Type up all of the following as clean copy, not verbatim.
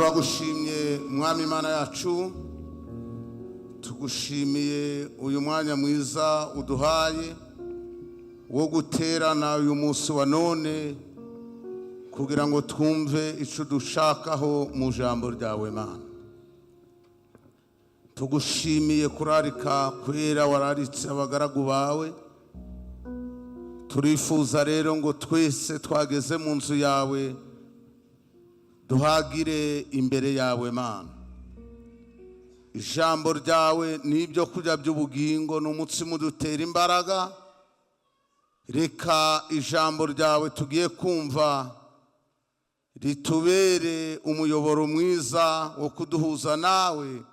turagushimye mwami Imana yacu, tugushimiye uyu mwanya mwiza uduhaye wo guterana uyu munsi wa none kugira ngo twumve ico dushakaho mu jambo ryawe Mana. Tugushimiye kurarika kwera wararitse abagaragu bawe. Turifuza rero ngo twese twageze mu nzu yawe duhagire imbere yawe Mana. Ijambo ryawe nibyo kurya by'ubugingo n'umutsima udutera imbaraga. Reka ijambo ryawe tugiye kumva ritubere umuyoboro mwiza wo kuduhuza nawe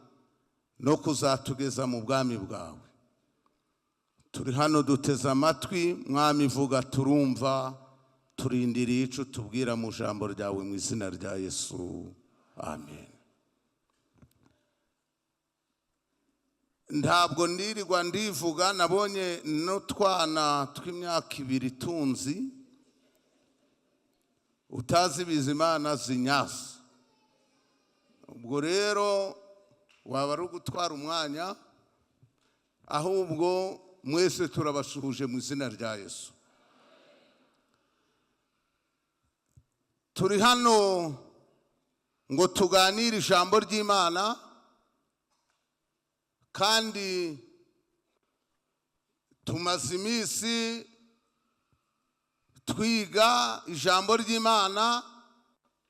no kuzatugeza mu bwami bwawe. Turi hano duteze amatwi, mwami vuga turumva, turindiriye ico tubwira mu jambo ryawe mu izina rya Yesu. Amen. Ntabwo ndirirwa ndivuga, nabonye no twana tw'imyaka 2 tunzi utazi Bizimana Ignace. Ubwo rero waba ari gutwara umwanya, ahubwo mwese turabasuhuje mu izina rya Yesu. Turi hano ngo tuganire ijambo ry'Imana, kandi tumaze iminsi twiga ijambo ry'Imana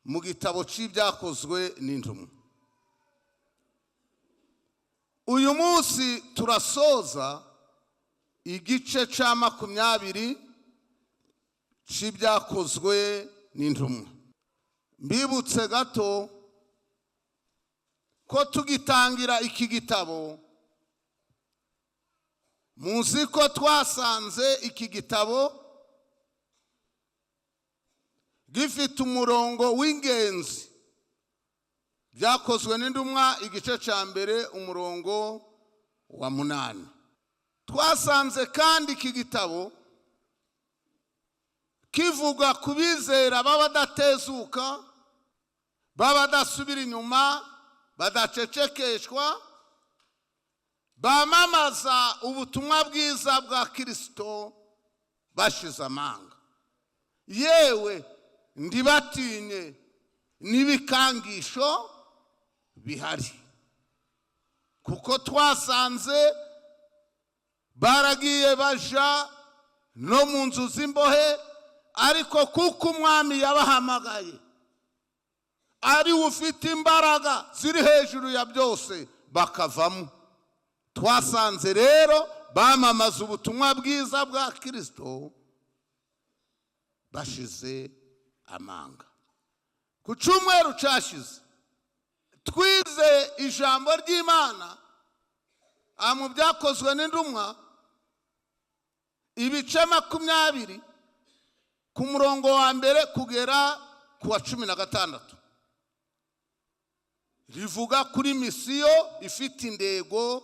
mu gitabo cy'ibyakozwe n'intumwa. Uyu munsi turasoza igice cya 20 cy'ibyakozwe n'intumwa. Mbibutse gato ko tugitangira iki gitabo, muzi ko twasanze iki gitabo gifite umurongo w'ingenzi. Byakozwe n'intumwa igice cya 1 umurongo wa 8. Twasanze kandi iki gitabo kivuga kubizera babadatezuka, babadasubira inyuma, badacecekeshwa, bamamaza ubutumwa bwiza bwa Kristo bashize amanga. Yewe ndibatinye n'ibikangisho bihari, kuko twasanze baragiye baja no mu nzu z'imbohe, ariko kuko umwami yabahamagaye ari ufite imbaraga ziri hejuru ya byose bakavamo. Twasanze rero bamamaza ubutumwa bwiza bwa Kristo bashize amanga. Ku cyumweru cyashize twize ijambo ry'Imana mu byakozwe n'intumwa ibice 20 ku murongo wa 1 kugera ku wa 16. Rivuga kuri misiyo ifite indego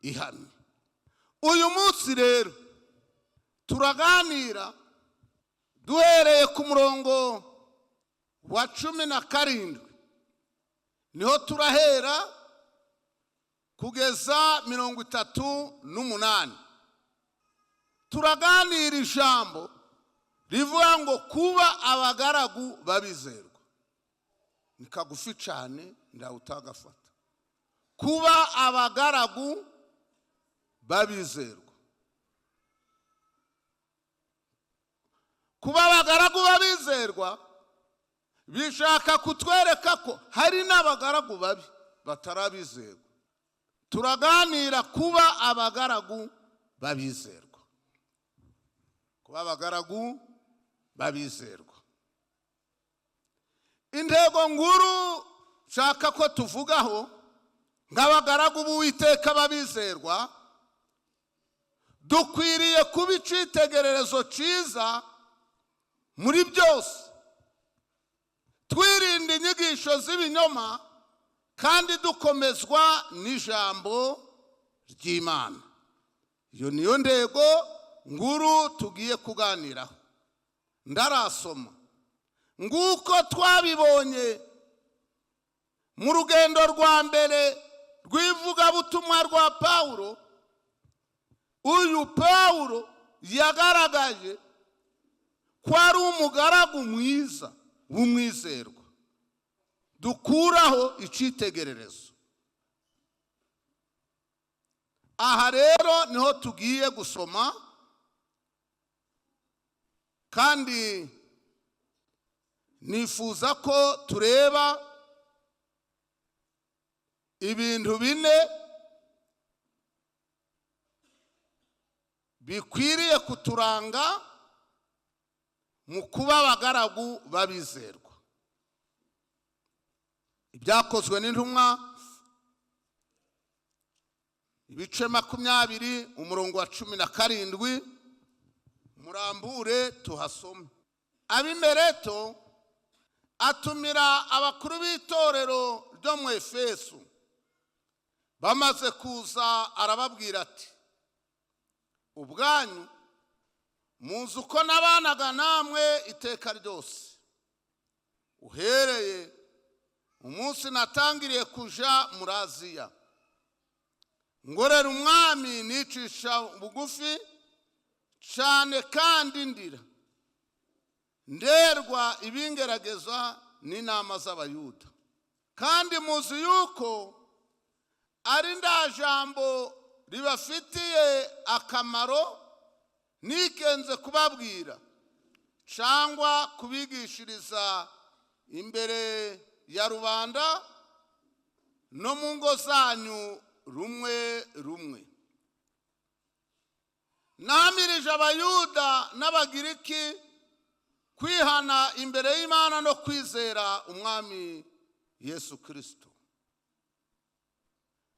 ihamye. Uyu munsi rero turaganira duhereye ku murongo wa 17, niho turahera kugeza 38. Turaganira ijambo rivuga ngo kuba abagaragu babizerwa. Ni kagufi cyane ndawutagafata. Kuba abagaragu babizerwa. Kuba abagaragu babizerwa bishaka kutwereka ko hari n'abagaragu babi batarabizerwa. Turaganira kuba abagaragu babizerwa. Kuba abagaragu babizerwa. Intego nguru shaka ko tuvugaho nk'abagaragu b'Uwiteka babizerwa, dukwiriye kuba icitegererezo cyiza muri byose, twirinda inyigisho z'ibinyoma kandi dukomezwa n'ijambo ry'Imana. Iyo niyo ndego nguru tugiye kuganiraho. Ndarasoma nguko twabibonye mu rugendo rwa mbere rw'ivugabutumwa rwa Pawulo, uyu Pawulo yagaragaje ko ari umugaragu mwiza w'umwizerwa dukuraho icitegererezo. Aha rero niho tugiye gusoma, kandi nifuza ko tureba ibintu bine bikwiriye kuturanga mu kuba abagaragu babizerwa. Ibyakozwe n'intumwa ibice 20 umurongo wa 17, murambure tuhasome. Abimereto atumira abakuru b'itorero ryo mu Efeso. Bamaze kuza arababwira ati, ubwanyu muzi uko nabanaga namwe iteka ryose, uhereye umunsi natangiriye kuja muri Aziya, ngorera umwami nicisha bugufi cyane kandi ndira, nderwa ibingerageza n'inama z'abayuda. Kandi muzi yuko ari nda jambo ribafitiye akamaro nikenze kubabwira cyangwa kubigishiriza imbere ya rubanda no mu ngo zanyu rumwe rumwe. Namirije abayuda n'abagiriki kwihana imbere y'Imana no kwizera umwami Yesu Kristo.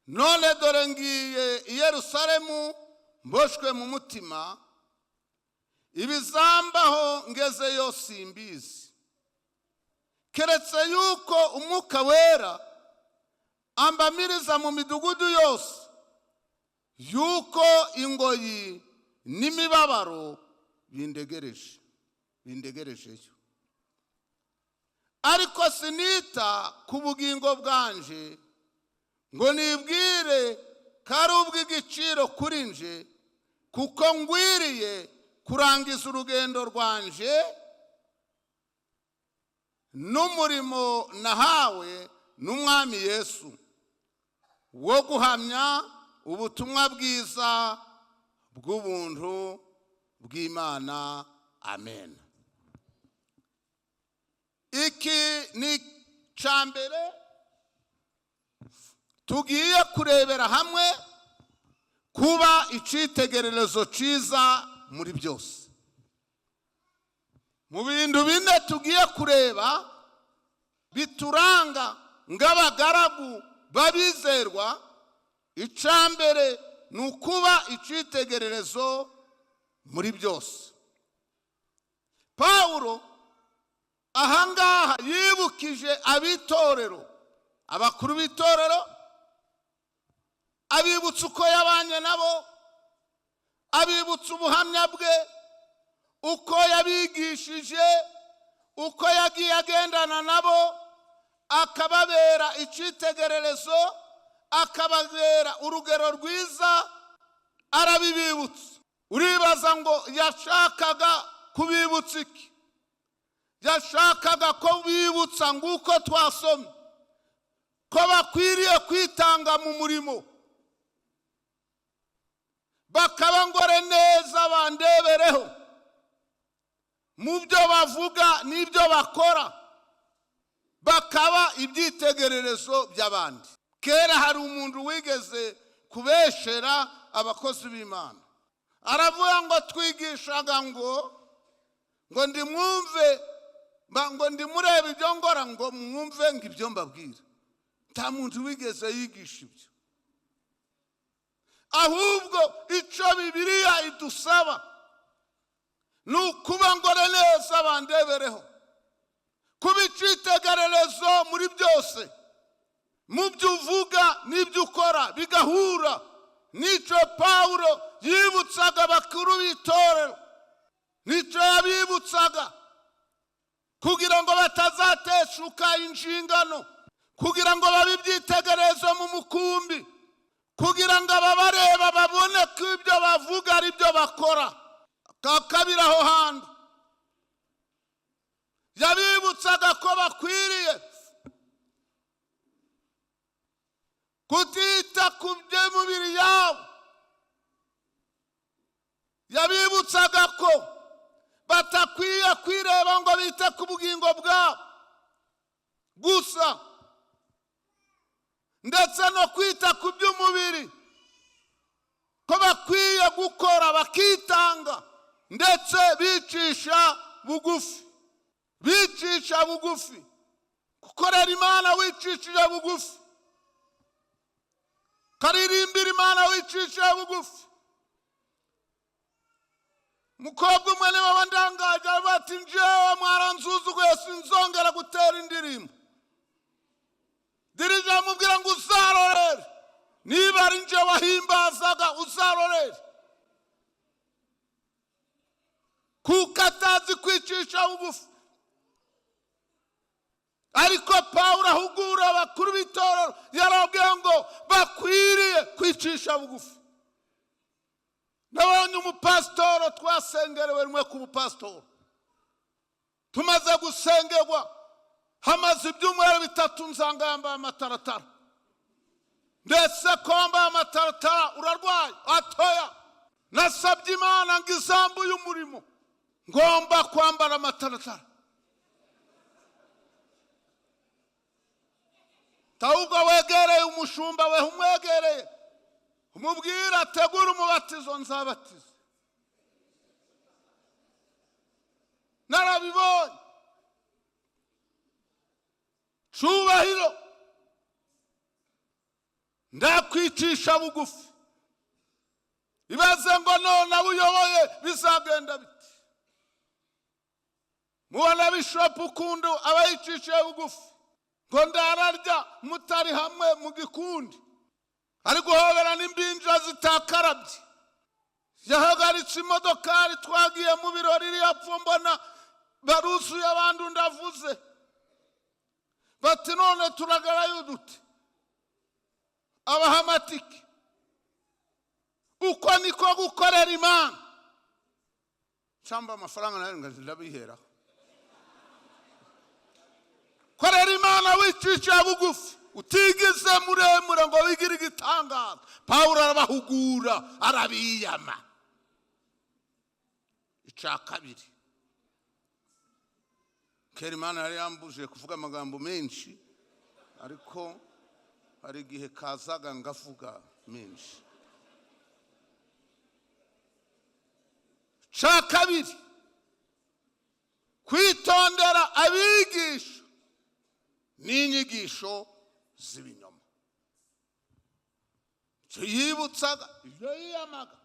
None dore ngiye i Yerusalemu mboshwe mu mutima, ibizambaho ngezeyo simbizi, keretse yuko umwuka wera ambamiriza mu midugudu yose yuko ingoyi n'imibabaro bindegerejeyo. Ariko sinita ku bugingo bwanje ngo nibwire ko ari ubw'igiciro kuri nje, kuko ngwiriye kurangiza urugendo rwanje n'umurimo nahawe n'umwami Yesu wo guhamya ubutumwa bwiza bw'ubuntu bw'Imana. Amen. Iki ni cyambere tugiye kurebera hamwe, kuba icitegererezo ciza muri byose. Mu bintu bine tugiye kureba bituranga ng'abagaragu babizerwa, icambere ni ukuba icitegererezo muri byose. Pawulo ahangaha yibukije abitorero, abakuru b'itorero, abibutsa uko yabanye nabo, abibutsa ubuhamya bwe, uko yabigishije, uko yagiye agendana nabo, akababera icitegererezo, akababera urugero rwiza, arabibibutsa. Uribaza ngo yashakaga kubibutsa iki? Yashakaga ko bibutsa nguko twasomye ko bakwiriye kwitanga mu murimo, bakaba ngore neza bandebereho mu byo bavuga n'ibyo bakora, bakaba ibyitegererezo by'abandi. Kera hari umuntu wigeze kubeshera abakozi b'Imana, aravuga ngo twigishaga ngo ndimwumve, ngo ndimurebe ibyo ngora ngo mwumve ngo ibyo mbabwira. Nta muntu wigeze yigisha ibyo, ahubwo icyo Bibiliya idusaba ni ukuba ngore neza bandebereho, kuba icitegererezo muri byose, mu byo uvuga n'ibyo ukora bigahura n'icyo Pawulo yibutsaga abakuru b'itorero, n'icyo yabibutsaga kugira ngo batazateshuka inshingano, kugira ngo babibyitegerezo mu mukumbi, kugira ngo ababareba babone ko ibyo bavuga ari byo bakora. Kakabira aho hantu yabibutsaga ko bakwiriye kutita ku by'umubiri yabo. Yabibutsaga ko batakwiye kwireba ngo bite ku bugingo bwabo gusa, ndetse no kwita ku by'umubiri, ko bakwiye gukora bakitanga, ndetse bicisha bugufi. Bicisha bugufi, gukorera Imana wicishije bugufi, karirimbira Imana wicishije bugufi. Mukobwa umwe niwe wandangaje bati njewe mwaranzuzuguye sinzongera gutera indirimbo. Dirije amubwira ngo uzarorere, niba ari nje wahimbazaga uzarorere, kuko atazi kwicisha bugufi. Ariko Pawulo ahugura abakuru b'itorero yarababwiye ngo bakwiriye kwicisha bugufi. Nabonye umupasitoro twasengerewe rimwe ku bupasitoro, tumaze gusengerwa hamaze ibyumweru bitatu nsanga yambaye amataratara. Ndetse ko wambaye amataratara urarwaye? Atoya, nasabye Imana ngo izambuye umurimo, ngomba kwambara amataratara. Ahubwo wegereye umushumba we, umwegereye umubwira ategura umubatizo nzabatiza. Narabibonye. Cyubahiro, ndakwicisha bugufi. Ibaze ngo none abuyoboye bizagenda biti. Mubona Bishop Kundu abayicishiye bugufi, ngo ndararya mutari hamwe mu gikundi, ari guhobera n'imbinja zitakarabye. Yahagaritse imodokari twagiye mu birori yapfo, mbona baruzuye abandi ndavuze bati none turagarayo dute? Abahamatiki. Uko niko gukorera Imana. Chamba amafaranga nayo ndabihera. Korera Imana wicisha bugufi, utigize muremure ngo wigire igitangaza. Pawulo arabahugura, arabiyama. Icya kabiri, kera Imana yari yambuje kuvuga amagambo menshi, ariko hari igihe kazaga ngavuga menshi. Icya kabiri, kwitondera abigisha n'inyigisho z'ibinyoma. Icyo yibutsaga, ibyo yiyamaga.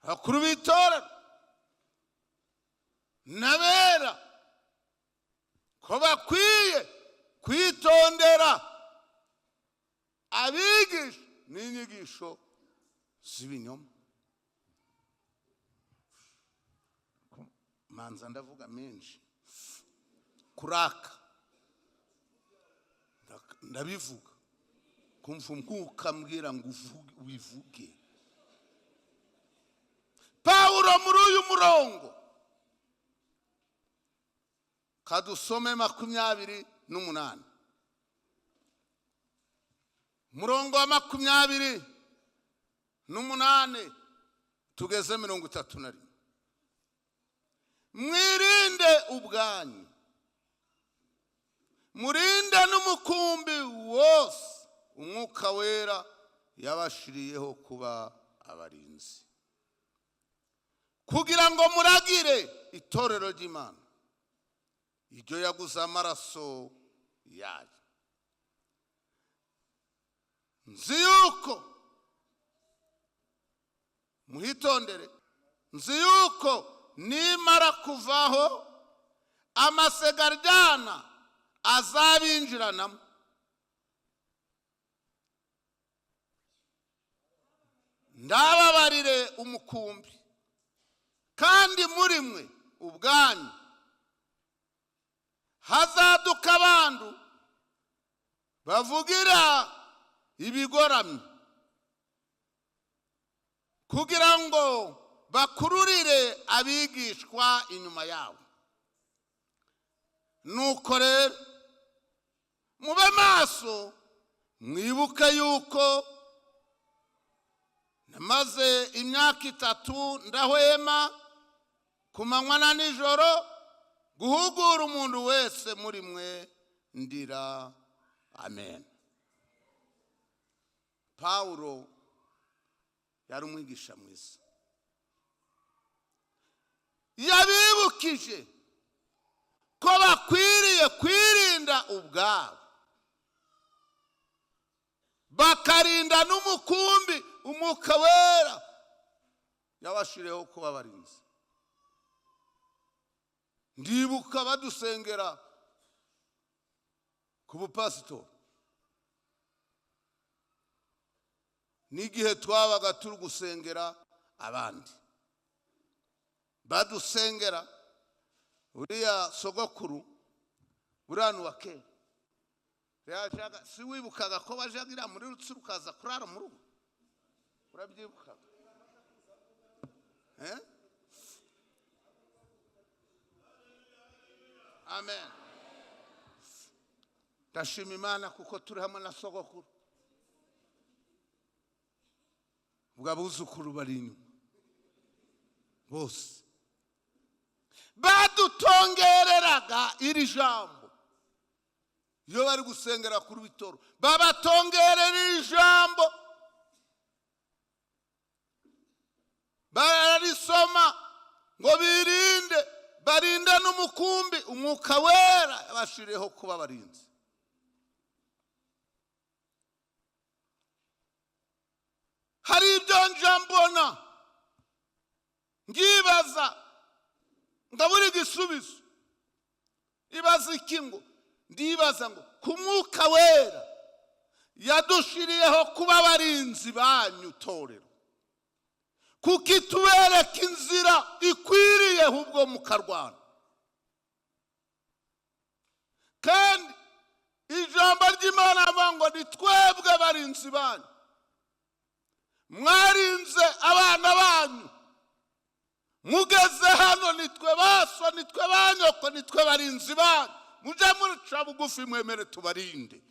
Abakuru b'itorero n'abera ko bakwiye kwitondera abigisha n'inyigisho z'ibinyoma. Manza ndavuga menshi, kuraka ndabivuga, kumva umwuka mbwira ngo ubivuge. Pawulo muri uyu murongo kadusome 28, murongo wa 28 tugeze 31. Mwirinde ubwanyu, murinde n'umukumbi wose umwuka wera yabashiriyeho kuba abarinzi, kugira ngo muragire itorero ry'Imana iryo yaguze amaraso yayo. Nzi yuko muhitondere, nzi yuko nimara kuvaho amasegaryana azabinjiranamo. Ndababarire umukumbi, kandi muri mwe ubwanyu hazaduka abantu bavugira ibigoramye kugira ngo bakururire abigishwa inyuma yabo. Nuko rero mube maso, mwibuke yuko namaze imyaka 3 ndahwema ku manywa na nijoro guhugura umuntu wese muri mwe ndira. Amen. Paulo yari umwigisha mwiza, yabibukije ko bakwiriye kwirinda ubwabo bakarinda n'umukumbi Umwuka Wera yabashiriyeho kuba barinzi. Ndibuka badusengera ku bupasitori n'igihe twabaga turi gusengera abandi, badusengera uriya sogokuru buranu wa kera yajaga, si wibukaga ko bajagira muri Rutsiro ukaza kurara mu rugo? Urabyibukaga? Amen. Ndashima Imana kuko turi hamwe na sogokuru. Ubwo abuzukuru bari inyuma bose badutongereraga iri jambo. Iyo bari gusengera kuri bitoro babatongerera iri jambo, bararisoma ngo birinde, barinde n'umukumbi Umwuka Wera yabashiriyeho kuba barinzi. Hari ibyo njambona ngibaza ndabura igisubizo. Ibaza iki? ngo ndibaza ngo ku Mwuka Wera yadushiriyeho kuba barinzi banyu torero, kuko itubereka inzira ikwiriye ahubwo mukarwana. Kandi ijambo ry'Imana avuga ngo ni twebwe barinzi banyu, mwarinze abana banyu, mugeze hano nitwe baso, nitwe banyoko, nitwe barinzi banyu. Muje muca bugufi mwemere tubarinde,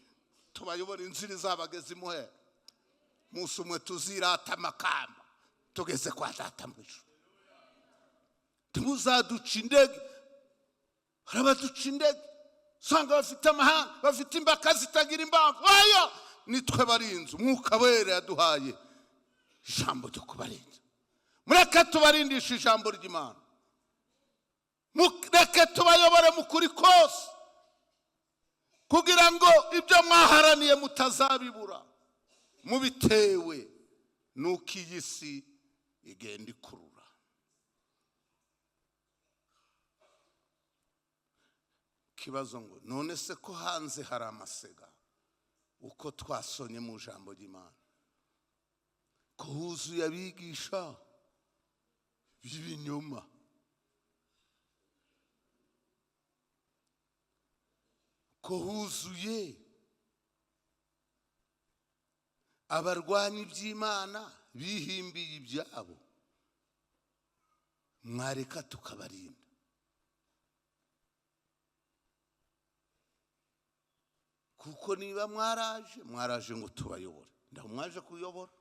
tubayobora inzira izabageza imuhera. Musi umwe tuzirata amakamba tugeze kwa Data mwijuru. Timuzaduca indege. Harabaduca indege usanga bafite amahanga, bafite imbaka zitagira impamvu. Oya, nitwe barinzi. Umwuka Wera yaduhaye ijambo ryo kubarinda. Mureke tubarindisha ijambo ry'Imana, mureke tubayobore mu kuri kose, kugira ngo ibyo mwaharaniye mutazabibura, mubitewe nuko iyi si igenda ikurura. Kibazo ngo none se ko hanze hari amasega uko twasonye mu jambo ry'Imana, ko huzuye abigisha b'ibinyoma, ko huzuye abarwanya iby'Imana bihimbiye ibyabo, mwareka tukabarinda. Kuko niba mwaraje ngo tubayobore, ndaho mwaje kuyobora,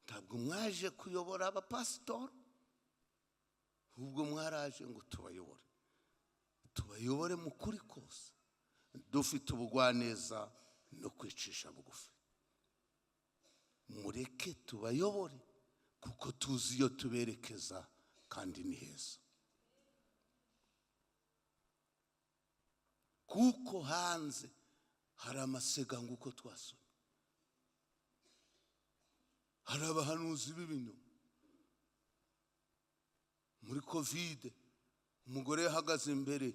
ntabwo mwaje kuyobora abapasitori, ubwo mwaraje ngo tubayobore. Tubayobore mu kuri kose, dufite ubugwaneza no kwicisha bugufi. Mureke tubayobore kuko tuzi iyo tuberekeza kandi ni heza. Kuko hanze hari amasega nguko twasomye, hari abahanuzi b'ibinyoma. Muri Covid umugore yahagaze imbere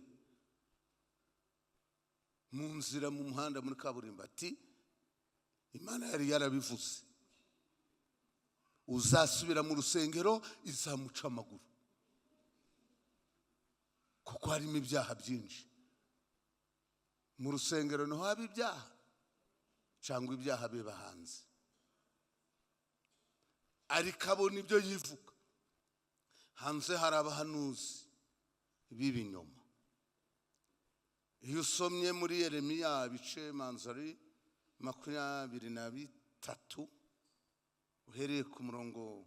mu nzira mu muhanda muri kaburimbo ati Imana yari yarabivuze, uzasubira mu rusengero izamuca amaguru. kuko harimo ibyaha byinshi. Mu rusengero no haba ibyaha cyangwa ibyaha biba hanze, ariko abona ibyo yivuga. Hanze hari abahanuzi b'ibinyoma. Iyo usomye muri Yeremiya bice manzari 23 uhereye ku murongo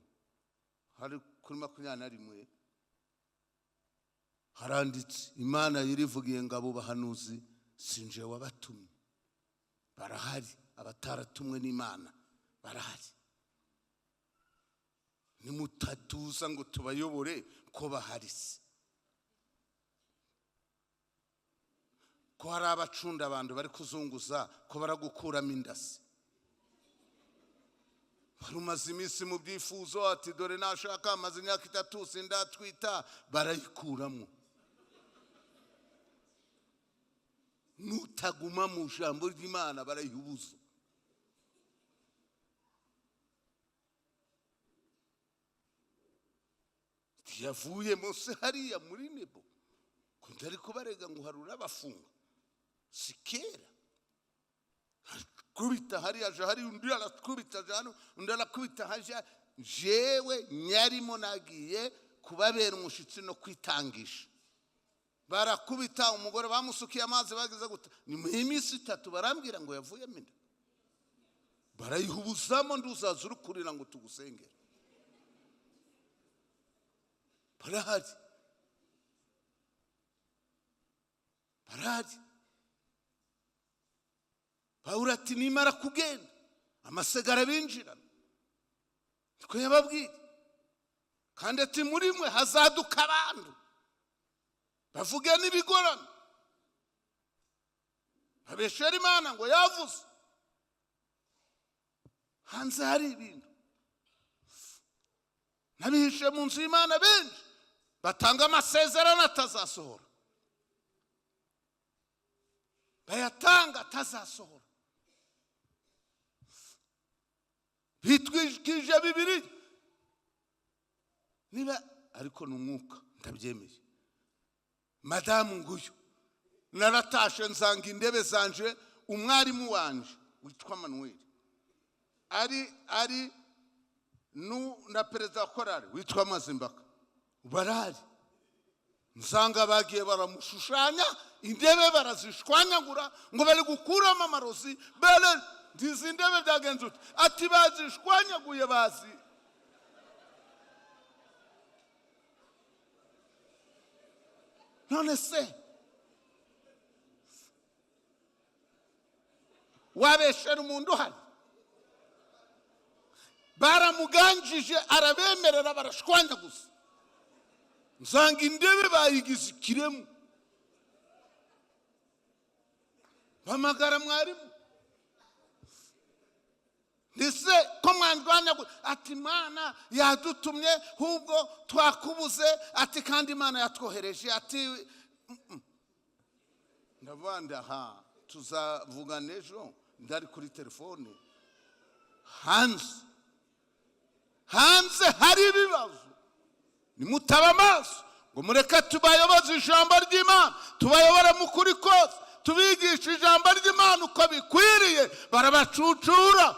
hari kuri 21 haranditse Imana yirivugiye ngo abo bahanuzi sinje wabatumye. Barahari abataratumwe n'Imana, barahari. Nimutatuza ngo tubayobore ko baharise. Ko hari abacunda abantu bari kuzunguza ko baragukuramo indasi. Barumaze iminsi mu byifuzo ati dore nashaka amaze imyaka 3 sindatwita, barayikuramo. Nutaguma mu jambo ry'Imana barayihubuza. Yavuye Mose hariya muri Nebo kundi ariko barega ngo harura abafunga sikera. Kubita hariya jahari undi arakubita jano undi arakubita haja. Jewe nyarimo nagiye kubabera umushitsi no kwitangisha. Barakubita umugore bamusukiye amazi bagize gute ni mu iminsi 3 barambwira ngo yavuye minda. Barayihubuzamo nduzaza urukurira ngo tugusengera. Barahari. Pawulo ati nimara kugenda amasegara binjirana. Twe yababwiye kandi ati muri mwe hazaduka abantu bavuge n'ibigorana babeshera Imana ngo yavuze. Hanze hari ibintu nabihishe mu nzu y'Imana benshi batanga amasezerano atazasohora, bayatanga atazasohora. Bitwikije Bibiliya niba ariko n'umwuka ndabyemeye. Madamu nguyu naratashe nzanga indebe zanje umwarimu wanje witwa Manuel ari na perezida korari witwa Mazimbaka barari. Nsanga bagiye baramushushanya indebe barazishwanyagura ngo bari gukuramo amarozi. Bere ndizi indebe byagenze ati bazishwanyaguye bazi. None se wabeshera umuntu hano baramuganjije arabemerera barashwanyaguza. Nsanga indebe bayigize ikiremu. Bamagara mwarimu ndetse ko mwandwanya ati Imana yadutumye hubwo twakubuze ati kandi Imana yatwohereje ati ndavanda ha tuzavugana ejo ndari kuri telefone. Hanze hari ibibazo. Nimutaba amaso ngo mureke tubayoboze ijambo ry'Imana, tubayobora mu kuri kose, tubigisha ijambo ry'Imana uko bikwiriye. Barabacucura.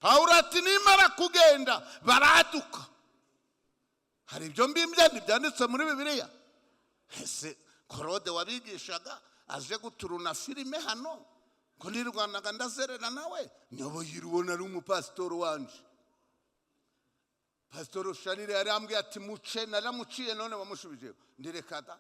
Pawulo ati nimara kugenda baraduka. Hari ibyo mbimbye byanditse muri Bibiliya. Ese Korode wabigishaga aje guturuna filime hano ko nirwanaga ndazerera nawe nyobo yirubona ari umupasitoro wanje. Pastor Sharire yarambwiye ati muce naramuciye none bamushubije ndirekada.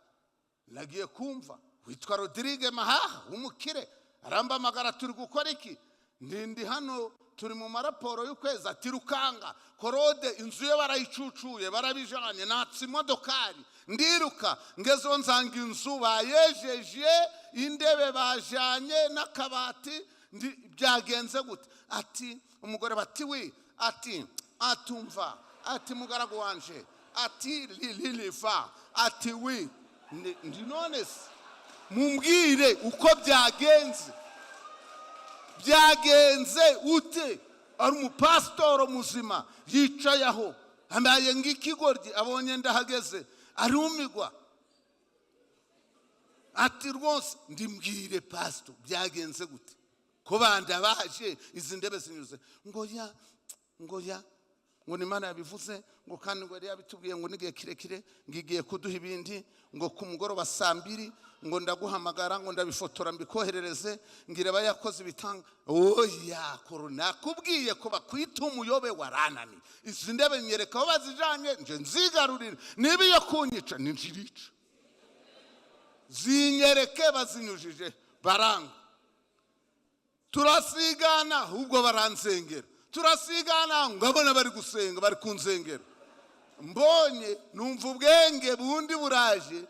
Nagiye kumva witwa Rodrigue Mahaha umukire aramba magara turi gukora iki ndindi hano turi mu maraporo y'ukwezi ati rukanga Korode inzu ye barayicucuye barabijanye natsi modokari ndiruka ngezo nzanga inzu bayejeje indebe bajanye n'akabati byagenze gute ati umugore bati we ati atumva ati mugaragu wanje ati liliva ati we ndi none mumbwire uko byagenze ute ari umupasitoro muzima yicaye aho ambaye ngikigoryi abonye ndahageze arumigwa ati rwose ndimbwire pastor byagenze gute ko banda baje izi ndebe zinyuze ngo ya ngo n'Imana yabivuze ngo kandi ngo yari yabitubwiye ngo nigiye kirekire ngigiye kuduha ibindi ngo ku mugoroba saa 2 ngo ndaguhamagara ngo ndabifotora mbikoherereze ngire bayakoze bitanga oya korona kubwiye ko bakwita umuyobe waranani izi ndebe nyereka aho bazijanye nje nzigarurire nibiye kunyica ninjirica zinyereke bazinyujije baranga turasigana ahubwo baransengera turasigana ngabona bari gusenga bari kunzengera mbonye numva ubwenge bundi buraje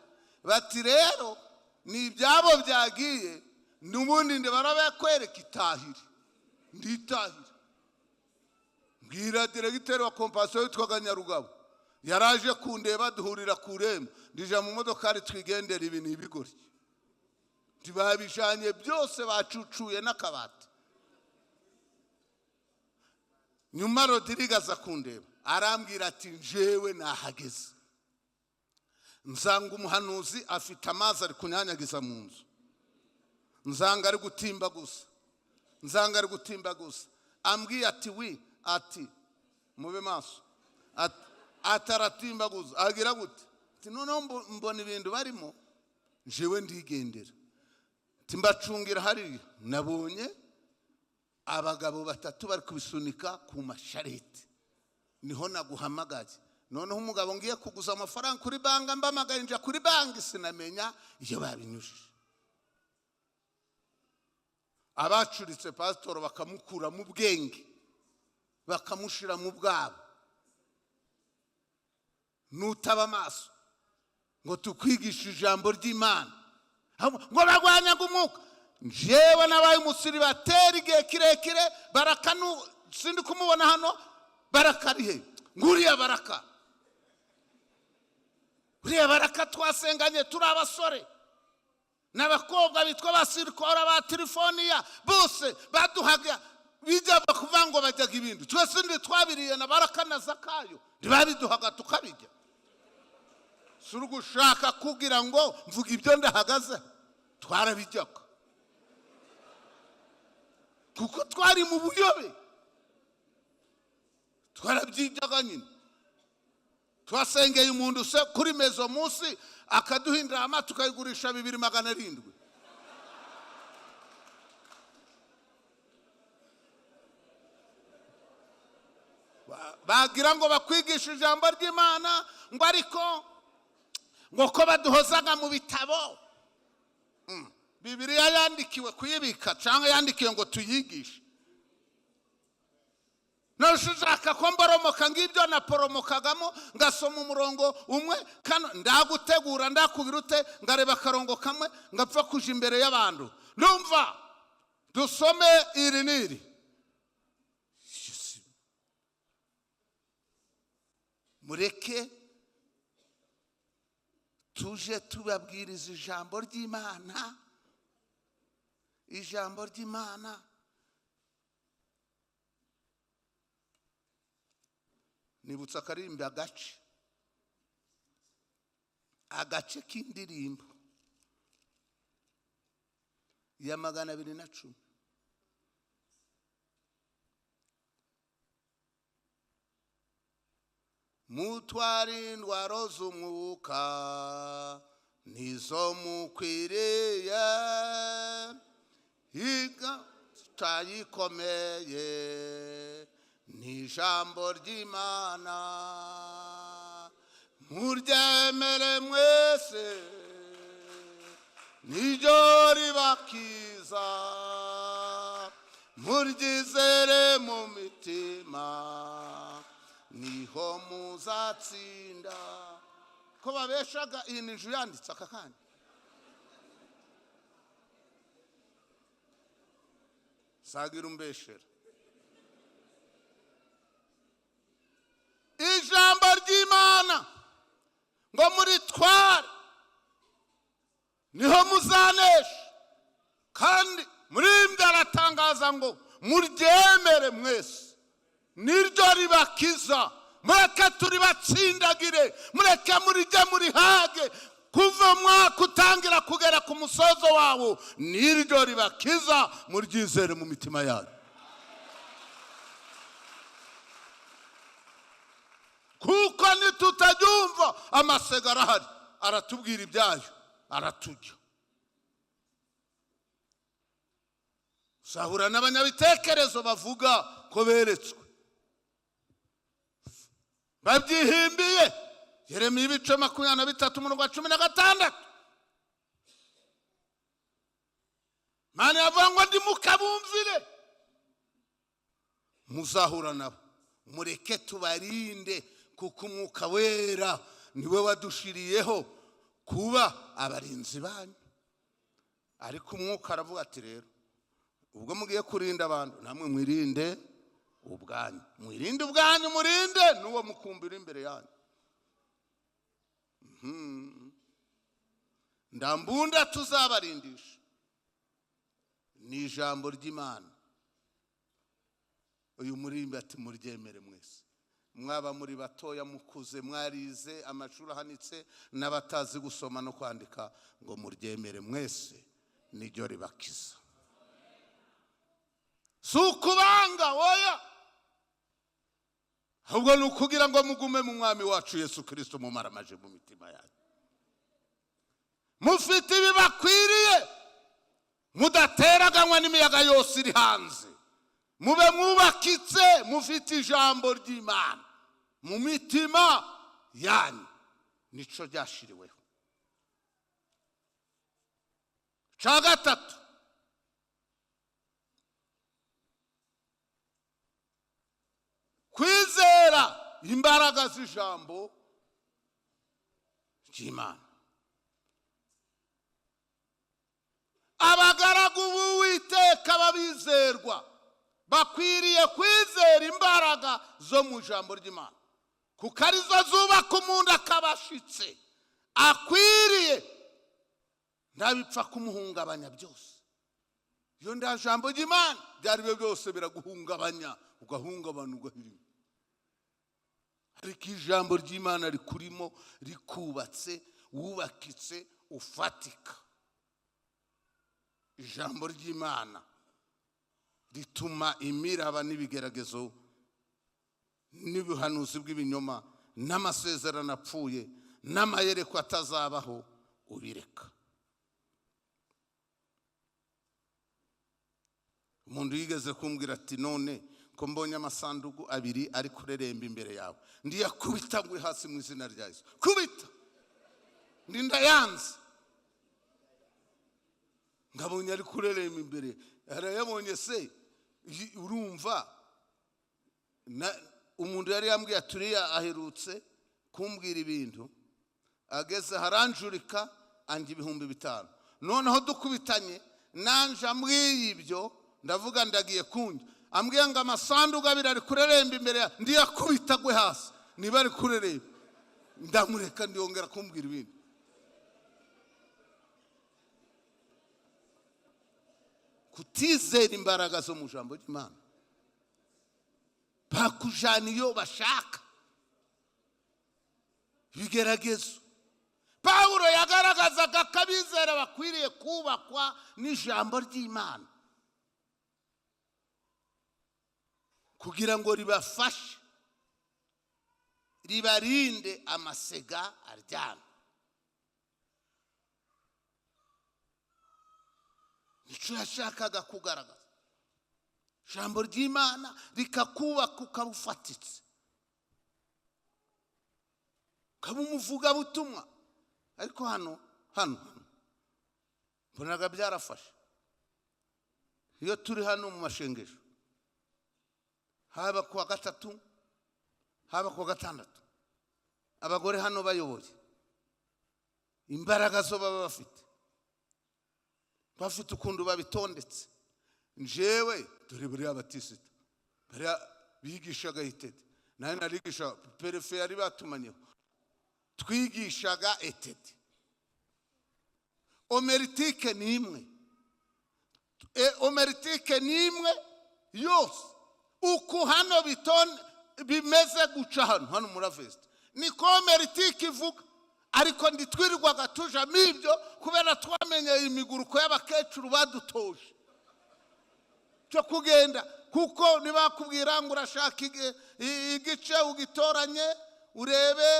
bati rero ni ibyabo byagiye n'ubundi ndibarabayakwereka itahire nditahire mbwira diregiteri wa kompasiyo witwaga Nyarugabo yaraje kundeba duhurira ku Rembo ndija mu modoka ari twigendera ibi n'ibigori ndibabijanye byose bacucuye n'akabati nyuma Rodrigue aza kundeba arambwira ati njewe nahageze nzanga umuhanuzi afite amazi ari kunyanyagiza mu nzu nzanga ari gutimba gusa ambwiye ati ati mube maso ataratimba gusa agira gute ati none mbona ibintu barimo njewe ndigendera timbacungira hari nabonye abagabo batatu bari kubisunika ku mashareti niho naguhamagaje noneho umugabo ngiye kuguza amafaranga kuri banga mbamagaye nja kuri banki sinamenya iyo babinyujije abacuritse pastor bakamukura mu bwenge bakamushira mu bwabo nutaba maso ngo tukwigisha ijambo ry'Imana ngo bagwanyaga umwuka njewe nabaye umusiri batera igihe kirekire barakanu sindi kumubona hano barakarihe nguriya baraka uriya baraka twasenganye turi abasore n'abakobwa bitwa basirikora ba telefoniya bose baduhaga bijya bakuvuga ngo bajyaga ibintu twese ndi twabiriye na baraka na Zakayo ndibabiduhaga tukabijya suri gushaka kugira ngo mvuga ibyo ndahagaze twarabijyaga kuko twari mu buyobe twarabyijaga nyine twasengeye umuntu se kuri mezo munsi akaduhindira ama tukayigurisha 2700 bagira ngo bakwigisha ijambo ry'Imana ngo ariko ngo ko baduhozaga mu bitabo Bibiliya yandikiwe kuyibika cyangwa yandikiwe ngo tuyigishe Nashaka ko mboromoka ngibyo naporomokagamo ngasoma umurongo umwe kano ndagutegura ndakubirute ngareba karongo kamwe ngapfa kuja imbere y'abantu ndumva dusome iri niri mureke tuje tubabwiriza ijambo ry'Imana nibutsa akarimbi agace k'indirimbo ya 210 mutwarindwa rozumwuka nizo mukwiriye higa tayikomeye n'ijambo ry'Imana muryemere mwese niryo ribakiza muryizere mu mitima niho muzatsinda ko babeshaga iyi ninju yanditse aka kanya sagira umbeshera ijambo ry'Imana ngo muri tware niho muzanesha kandi muri ndaratangaza ngo muryemere mwese niryo ribakiza mureke turi batsindagire, mureke murijye muri hage, kuva mwaka utangira kugera ku musozo wawo, niryo ribakiza, muryizere mu mitima yanyu. Kuko nitutabyumva amasega arahari, aratubwira ibyayo, aratujya. Sahura n'abanyabitekerezo bavuga ko beretswe, babyihimbiye. Yeremiya 23:16. Mana yavuga ngo ndimukabumvire, muzahura nabo, mureke tubarinde, kuko umwuka wera niwe wadushiriyeho kuba abarinzi banyu. Ariko umwuka aravuga ati rero, ubwo mugiye kurinda abantu, namwe mwirinde ubwanyu, mwirinde ubwanyu, murinde n'uwo mukumbira imbere yanyu. Ndambunda tuzabarindisha ni ijambo ry'Imana. Uyu murimbi ati muryemere mwese, mwaba muri batoya, mukuze, mwarize amashuri ahanitse, n'abatazi gusoma no kwandika, ngo muryemere mwese, niryo ribakiza. Si ukubanga oya, ahubwo ni ukugira ngo mugume mu mwami wacu Yesu Kristo, mumaramaje mu mitima yanyu, mufite ibibakwiriye, mudateraganywa n'imiyaga yose iri hanze, mube mwubakitse, mufite ijambo ry'Imana mu mitima yanyu, nico ryashiriweho. Ca gatatu, kwizera imbaraga z'ijambo ry'Imana. Abagaragu b'Uwiteka babizerwa bakwiriye kwizera imbaraga zo mu ijambo ry'Imana, kuko arizo zubaka umuntu akabashitse, akwiriye ntabipfa kumuhungabanya byose. Iyo nda jambo ry'Imana byari byo byose biraguhungabanya, ugahungabana ugahirima. Ariko ijambo ry'Imana rikurimo, rikubatse, wubakitse, ufatika. Ijambo ry'Imana rituma imiraba n'ibigeragezo n'ubuhanuzi bw'ibinyoma n'amasezerano apfuye n'amayereko atazabaho ubireka. Umuntu yigeze kumbwira ati, none ko mbonye amasanduku 2 ari kureremba imbere yawe, ndiyakubita ngwe hasi mu izina rya Yesu. Kubita, ndayanze. Ngabonye ari kureremba imbere, arayabonye se, urumva umuntu yari yambwiye aturiya aherutse kumbwira ibintu, ageze haranjurika anje 5,000. Noneho dukubitanye nanje ambwiye ibyo, ndavuga ndagiye kunjya, ambwiye ngo amasanduku 2 ari kureremba imbere, ndiyakubita gwe hasi, niba ari kureremba, ndamureka ndiyongera kumbwira ibintu. Kutizera imbaraga zo mu jambo ry'Imana, bakujana iyo bashaka ibigeragezo. Pawulo yagaragazaga ko abizera bakwiriye kubakwa n'ijambo ry'Imana kugira ngo ribafashe, ribarinde amasega aryana. Nicyo yashakaga kugaragaza. Ijambo ry'Imana rikakubaka ukabufatitse, ukabumuvuga butumwa. Ariko hano mbonaga byarafashe. Iyo turi hano mu mashengesho, haba kuwa 3, haba kuwa 6, abagore hano bayoboye, imbaraga zo baba bafite ukundu babitondetse. Njewe dore buri abatisita bari bigishaga itete, naye narigisha perefe yari batumanyeho, twigishaga etete. Omeritike ni imwe, omeritike ni imwe yose. Uku hano bimeze guca hano muri Aveste niko meritike ivuga ariko nditwirirwaga tujamo ibyo kubera twamenye imiguruko y'abakecuru badutoje cyo kugenda kuko nibakubwira ngo urashaka igice ugitoranye urebe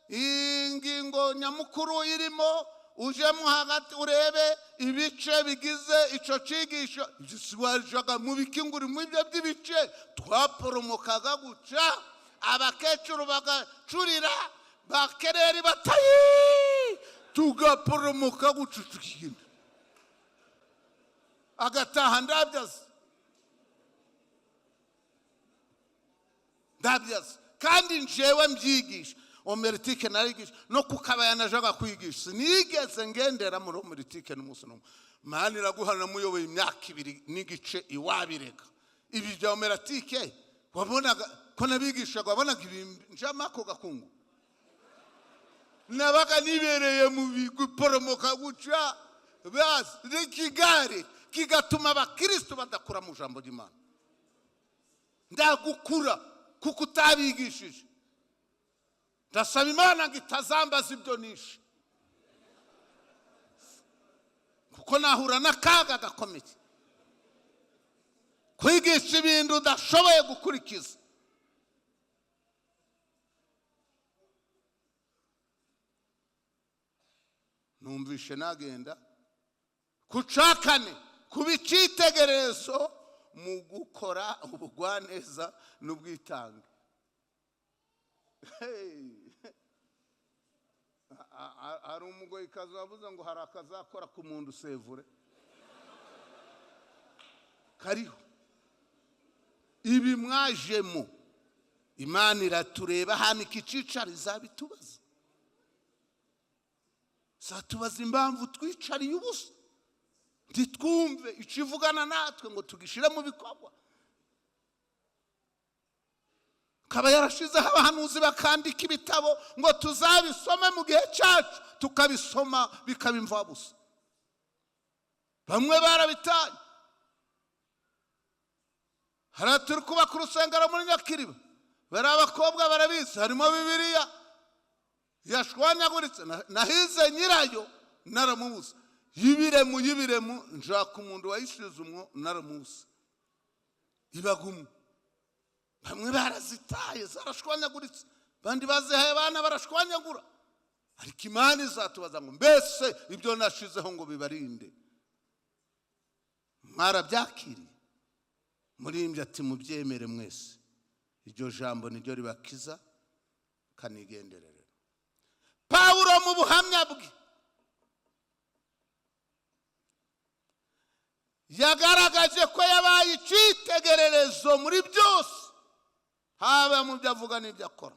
ingingo nyamukuru irimo ujemo hagati urebe ibice bigize ico cigisho siwajaga mu bikinguri mu ibyo by'ibice twaporomokaga guca abakecuru bagacurira bakereri batayi tugaporomoka gucucukira agataha ndabyaza kandi njewe mbyigisha omeritike narigisha no kukabaya najaga kwigisha sinigeze ngendera muri omeritike n'umunsi n'umwe mani raguhana muyoboye imyaka 2 n'igice iwabirega ibi bya omeritike wabonaga ko nabigishaga wabonaga njamako gakungu nabaga nibereye mu biguporomoka guca bas n'ikigare kigatuma abakristo badakura mu jambo ry'Imana ndagukura kuko utabigishije ndasaba Imana ngo itazambaza ibyo nishe kuko nahura n'akaga gakomeye kwigisha ibintu udashoboye gukurikiza numvishe nagenda kucakane kubicitegerezo mu gukora ubugwaneza n'ubwitange ari umugoyi kazi wavuze ngo hari akazakora ku muntu sevure kariho ibi mwajemo Imana iratureba hano ikicicaro izabitubaza satubaza impamvu twicariye ubusa ntitwumve icivugana natwe ngo tugishire mu bikorwa kaba yarashizeho abahanuzi bakandika ibitabo ngo tuzabisome mu gihe cyacu tukabisoma bikaba imvabusa bamwe barabitaye haraturi kubaka urusengero muri Nyakiriba bari abakobwa barabizi harimo Bibiliya yashwanyaguritse nahize nyirayo naramubuza yibiremu njaka umuntu wayishizumwo naramubuza ibagumu bamwe barazitaye zarashwanyaguritse bandi bazihaye abana barashwanyagura ariko Imana izatubaza ngo mbese ibyo nashizeho ngo bibarinde mwarabyakiriye murimbye ati mubyemere mwese iryo jambo niryo ribakiza kanigenderere Pawulo mu buhamya bwe yagaragaje ko yabaye icitegererezo muri byose haba mu byo avuga n'ibyo akora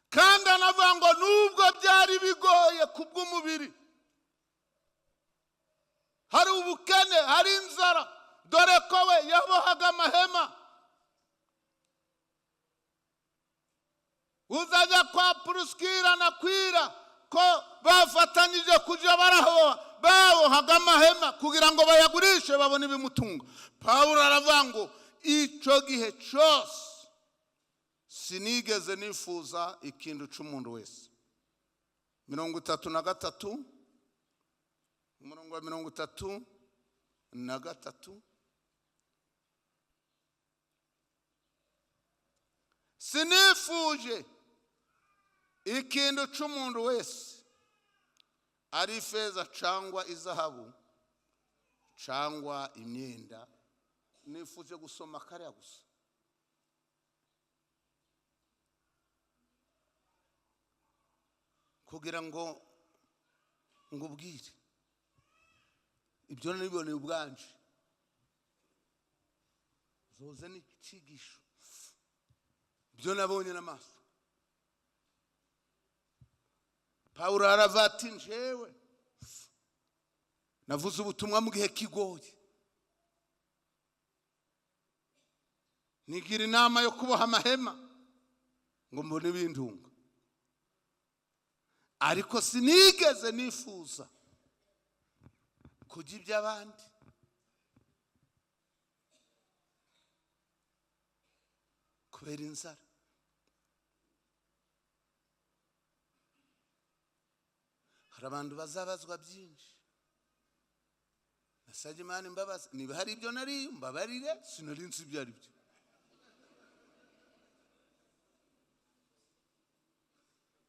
kandi anavuga ngo nubwo byari bigoye kubw'umubiri hari ubukene hari inzara dore ko we yabohaga amahema uzajya kwa Puruskira na Kwira ko bafatanyije kuja babohaga amahema kugira ngo bayagurishe babone ibimutunga Pawulo aravuga ngo ico gihe cyose sinigeze nifuza ikintu c'umuntu wese 33 umurongo wa 33 sinifuje ikintu c'umuntu wese ari feza cangwa izahabu cangwa imyenda nifuje gusoma kariya gusa kugira ngo ngubwire ibyo niboneye ubwanje zoze n'icigisho ibyo nabonye n'amaso Pawulo aravati njewe navuze ubutumwa mu gihe kigoye nigira inama yo kuboha amahema ngo mbone ibintunga ariko sinigeze nifuza kujya iby'abandi kubera inzara. Hari abantu bazabazwa byinshi. Nasabye Imana imbabazi, niba hari ibyo nari mbabarire, sinari nzi ibyo ari byo.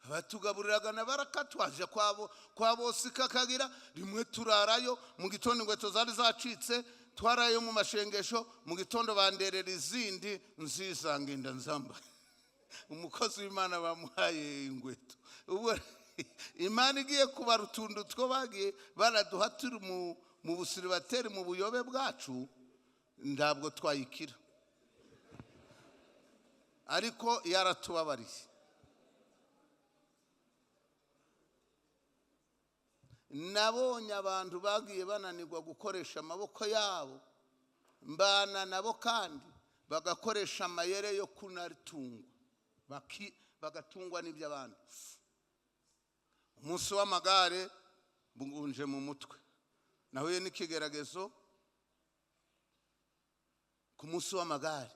Abatugaburiraga na baraka twaje kwa bose kakagira, rimwe turarayo, mu gitondo ingweto zari zacitse, twarayo mu mashengesho, mu gitondo banderera izindi nziza nginda nzamba. Umukozi w'Imana bamuhaye ingweto. Ubu Imana igiye kubara utuntu two bagiye baraduhatira mu busiribateri mu buyobe bwacu, ndabwo twayikira, ariko yaratubabariye. Nabonye abantu bagiye bananirwa gukoresha amaboko yabo, mbana nabo kandi bagakoresha amayere yo kunatungwa, bagatungwa n'iby'abandi. Umunsi w'amagare bungunje mu mutwe, nahuye n'ikigeragezo ku munsi w'amagare.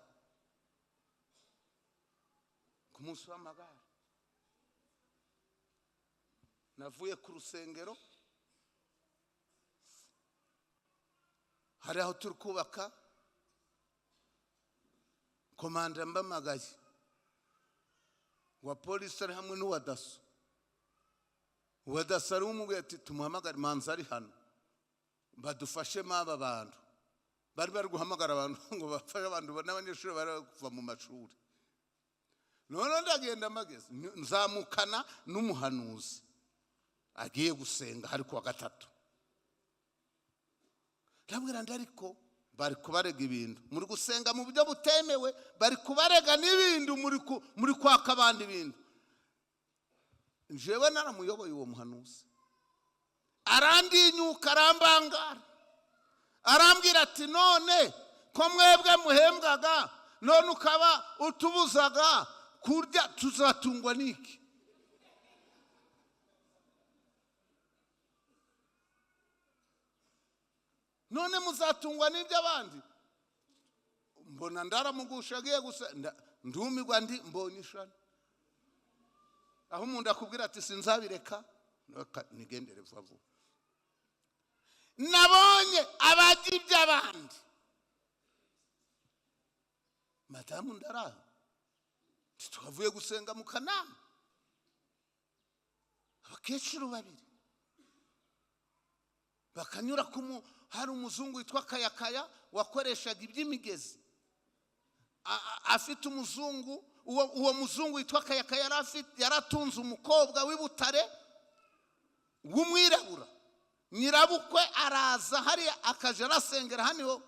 Ku munsi w'amagare navuye ku rusengero, hari aho turi kubaka, komanda mbamagaye wa polisi ari hamwe n'uwa daso. Uwa daso ari umubwiye ati tumuhamagare manzi ari hano badufashe aba bantu. Bari guhamagara abantu ngo bafashe abantu n'abanyeshuri bari kuva mu mashuri. None ndagenda mageze nzamukana n'umuhanuzi agiye gusenga hari kuwa gatatu. Ndabwira ndariko bari kubarega ibintu, muri gusenga mu buryo butemewe, bari kubarega n'ibintu muri kwaka abandi ibintu. Jewe naramuyoboye uwo muhanuzi, arandinyuka arambangara, arambwira ati none ko mwebwe muhembwaga, none ukaba utubuzaga kurya, tuzatungwa n'iki? None muzatungwa n'iby'abandi? Mbona ndaramugusha agiye gusa, ndumirwa mbonye ishano. Aho umuntu akubwira ati sinzabireka, nigendere vuba vuba. Nabonye abajya iby'abandi. Madamu ndaraha, twavuye gusenga mu kanama, abakecuru babiri bakanyura hari umuzungu witwa Kayakaya wakoreshaga iby'imigezi. Afite umuzungu, uwo muzungu witwa Kayakaya yaratunze umukobwa w'Ibutare w'umwirabura. Nyirabukwe araza hari akaje arasengera hano,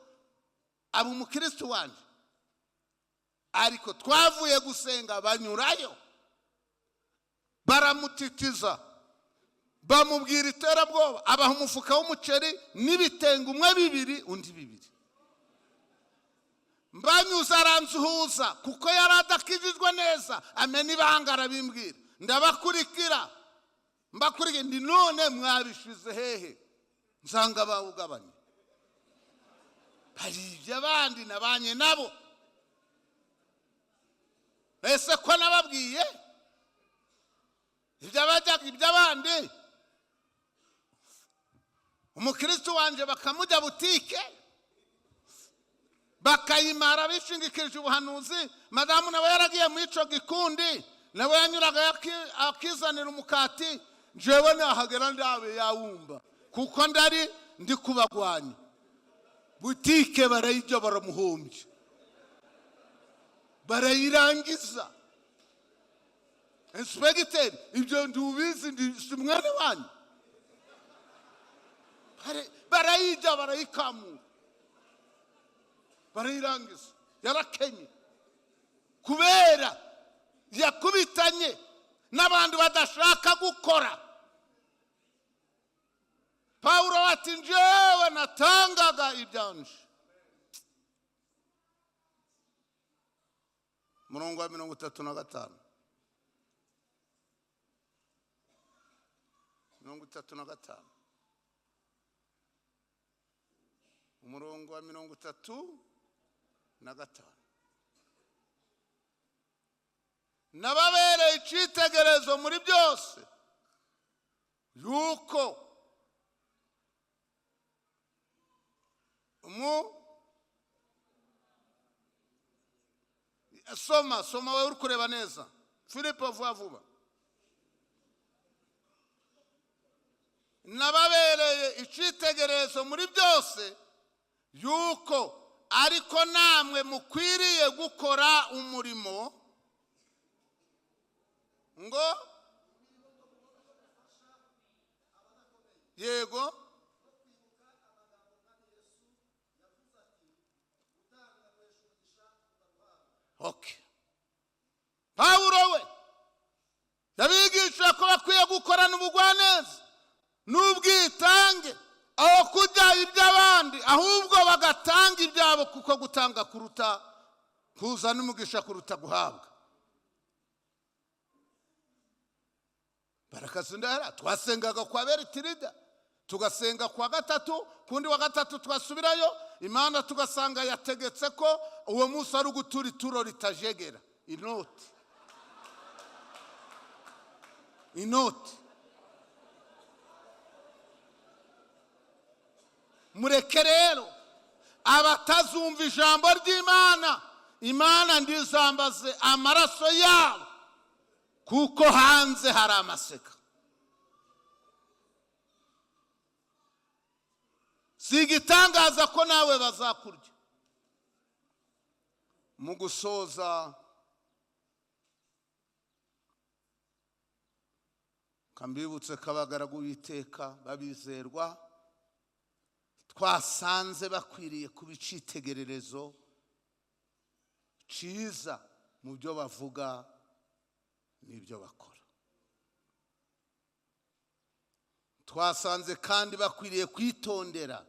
aba umukristo wanje. Ariko twavuye gusenga banyurayo, baramutitiza, bamubwira iterabwoba, abaha umufuka w'umuceri n'ibitenga, umwe bibiri undi bibiri. Mbanyuza aranzuhuza kuko yaradakijijwe neza, amena ibanga arabimbwira. Ndabakurikira, mbakurikira, ndi none mwabishize hehe? Nsanga bawugabanye. Hari iby'abandi nabanye nabo. Ese ko nababwiye iby'abajyaga iby'abandi? Umukristo wanje bakamujya butike bakayimara bishingikirije ubuhanuzi. Madamu nawe yaragiye mu ico gikundi, nawe yanyuraga akizanira umukati. Jewe nahagera ndabe yawumva kuko ndi kubagwanya. Butike barayijya baramuhombye, barayirangiza. Inspector, ibyo ndubizi si mwana wanyu. Barayijya barayikamu, barayirangiza. Yarakenye kubera yakubitanye n'abantu badashaka gukora. Paulo ati njyewe natangaga ibyanje. Murongo wa 35. 35. Umurongo wa 35. nababereye icyitegererezo muri byose yuko soma wewe uri kureba neza Philippe vuba nababereye icyitegererezo muri byose yuko ariko namwe mukwiriye gukora umurimo ngo yego okay. Pawulo we yabigisha ko bakwiye gukorana ubugwaneza n'ubwitange aho kujya iby'abandi ahubwo bagatanga ibyabo kuko gutanga kuruta kuzana umugisha kuruta guhabwa. Barakazindara twasengaga kwa Beritirida tugasenga kwa gatatu kundi wa gatatu twasubirayo Imana tugasanga yategetse ko uwo munsi ari ugutura ituro ritajegera inoti mureke rero abatazumva ijambo ry'Imana Imana ndizambaze amaraso yabo kuko hanze hari amaseka. Sigitangaza ko nawe bazakurya. Mu gusoza kambibutse kabagaragu biteka babizerwa twasanze bakwiriye kubicitegererezo ciza mu byo bavuga n'ibyo bakora. Twasanze kandi bakwiriye kwitondera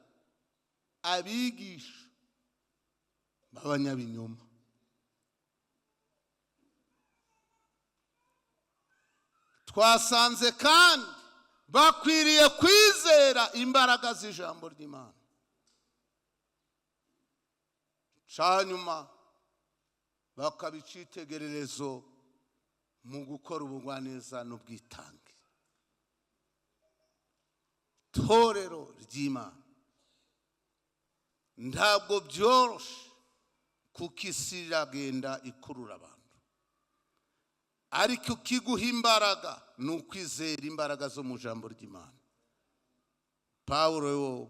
abigisha b'abanyabinyoma. Twasanze kandi bakwiriye kwizera imbaraga z'ijambo ry'Imana. Cyanyuma bakabicitegererezo mu gukora ubugwaneza n'ubwitange. Torero ry'Imana ntabwo byoroshe kuko isi iragenda ikurura abantu, ariko ukiguha imbaraga ni ukwizera imbaraga zo mu jambo ry'Imana. Pawulo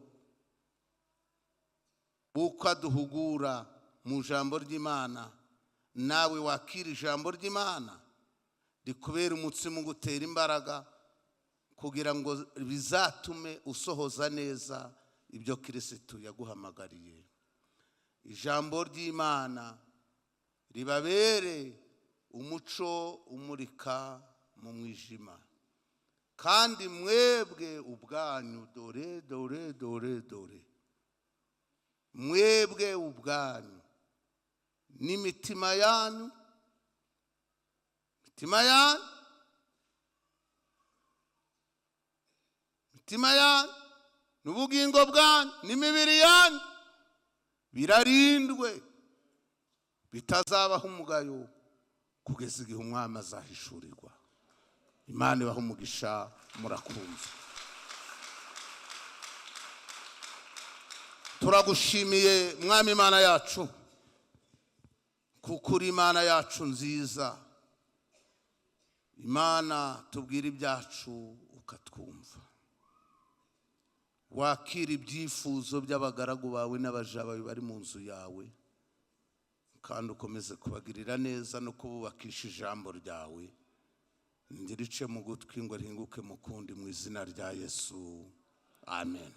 uko aduhugura mu jambo ry'Imana, nawe wakira ijambo ry'Imana rikubera umutsima gutera imbaraga kugira ngo bizatume usohoza neza ibyo Kristo yaguhamagariye. Ijambo ry'Imana ribabere umuco umurika mu mwijima, kandi mwebwe ubwanyu dore mwebwe ubwanyu n'imitima yanyu n'ubugingo bwanyu n'imibiri yanyu birarindwe bitazabaho umugayo kugeza igihe umwami azahishurirwa. Imana ibahe umugisha. Murakumva. Turagushimiye mwami Imana yacu kuko uri Imana yacu nziza. Imana tubwira ibyacu ukatwumva. Wakira ibyifuzo by'abagaragu bawe n'abaja bawe bari mu nzu yawe, kandi ukomeze kubagirira neza no kububakisha ijambo ryawe. Ndirice mu gutwi ngo rihinguke mu kundi mu izina rya Yesu. Amen.